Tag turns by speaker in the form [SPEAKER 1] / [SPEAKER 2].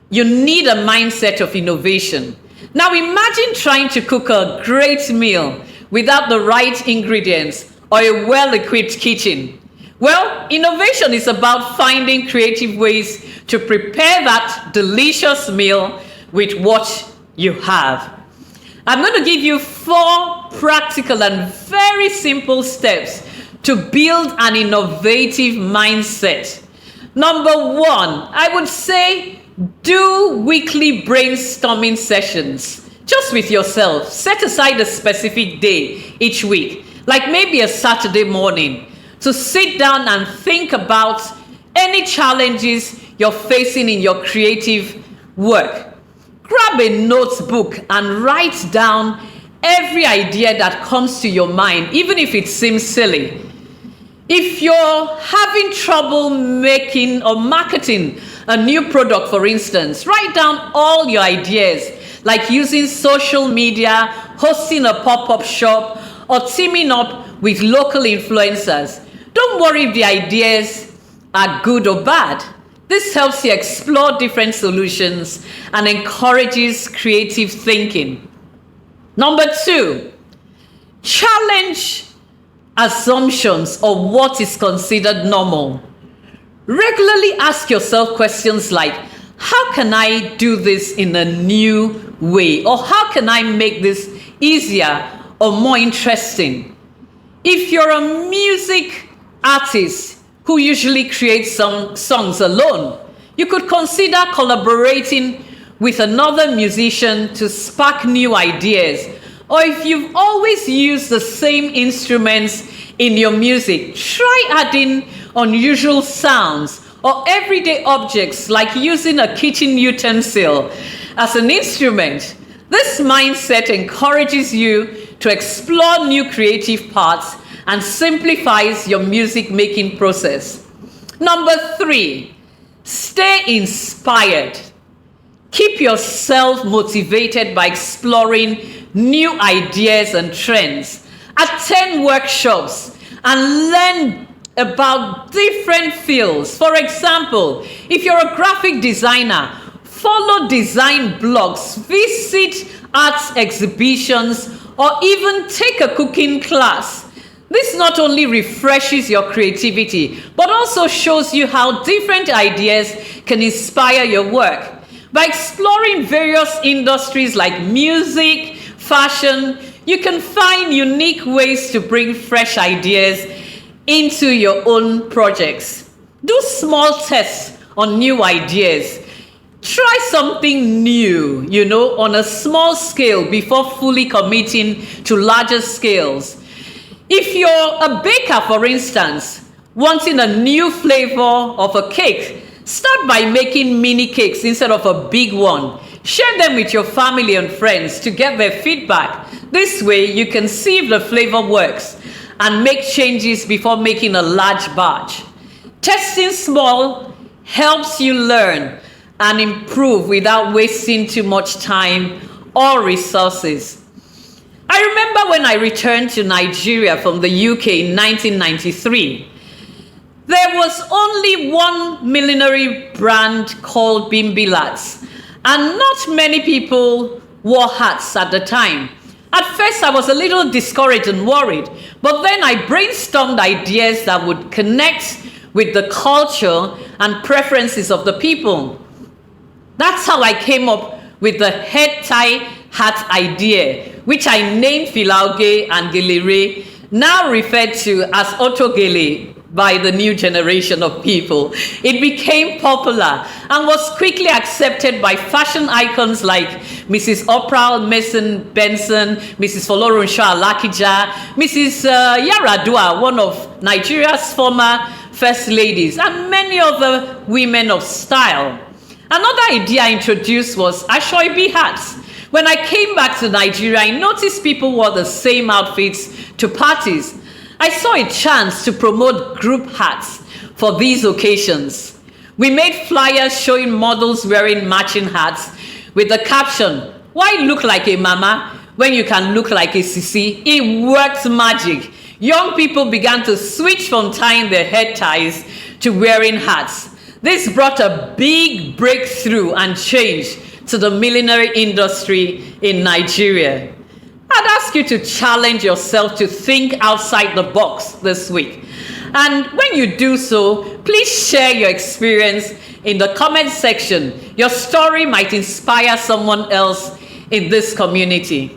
[SPEAKER 1] You need a mindset of innovation. Now imagine trying to cook a great meal without the right ingredients or a well-equipped kitchen. Well, innovation is about finding creative ways to prepare that delicious meal with what you have. I'm going to give you 4 practical and very simple steps to build an innovative mindset. Number 1, I would say do weekly brainstorming sessions just with yourself. Set aside a specific day each week, like maybe a Saturday morning, to sit down and think about any challenges you're facing in your creative work. Grab a notebook and write down every idea that comes to your mind, even if it seems silly. If you're having trouble making or marketing a new product, for instance, write down all your ideas, like using social media, hosting a pop-up shop, or teaming up with local influencers. Don't worry if the ideas are good or bad. This helps you explore different solutions and encourages creative thinking. Number 2, challenge assumptions or what is considered normal. Regularly ask yourself questions like, how can I do this in a new way? Or how can I make this easier or more interesting? If you're a music artist who usually creates some songs alone, you could consider collaborating with another musician to spark new ideas. Or if you've always used the same instruments in your music, try adding unusual sounds or everyday objects like using a kitchen utensil as an instrument. This mindset encourages you to explore new creative paths and simplifies your music making process. Number 3, stay inspired. Keep yourself motivated by exploring new ideas and trends. Attend workshops and learn about different fields. For example, if you're a graphic designer, follow design blogs, visit arts exhibitions, or even take a cooking class. This not only refreshes your creativity, but also shows you how different ideas can inspire your work. By exploring various industries like music, fashion, you can find unique ways to bring fresh ideas into your own projects. Do small tests on new ideas. Try something new, on a small scale before fully committing to larger scales. If you're a baker, for instance, wanting a new flavor of a cake, start by making mini cakes instead of a big one. Share them with your family and friends to get their feedback. This way, you can see if the flavor works and make changes before making a large batch. Testing small helps you learn and improve without wasting too much time or resources. I remember when I returned to Nigeria from the UK in 1993. There was only one millinery brand called Bimbilats, and not many people wore hats at the time. At first, I was a little discouraged and worried, but then I brainstormed ideas that would connect with the culture and preferences of the people. That's how I came up with the head tie hat idea, which I named Filauge and Gelere, now referred to as Otogele by the new generation of people. It became popular and was quickly accepted by fashion icons like Mrs. Oprah Mason Benson, Mrs. Folorunsho Alakija, Mrs. Yaradua, one of Nigeria's former first ladies, and many other women of style. Another idea I introduced was Asoebi hats. When I came back to Nigeria, I noticed people wore the same outfits to parties. I saw a chance to promote group hats for these occasions. We made flyers showing models wearing matching hats with the caption, "Why look like a mama when you can look like a sisi?" It worked magic. Young people began to switch from tying their head ties to wearing hats. This brought a big breakthrough and change to the millinery industry in Nigeria. I'd ask you to challenge yourself to think outside the box this week. And when you do so, please share your experience in the comment section. Your story might inspire someone else in this community.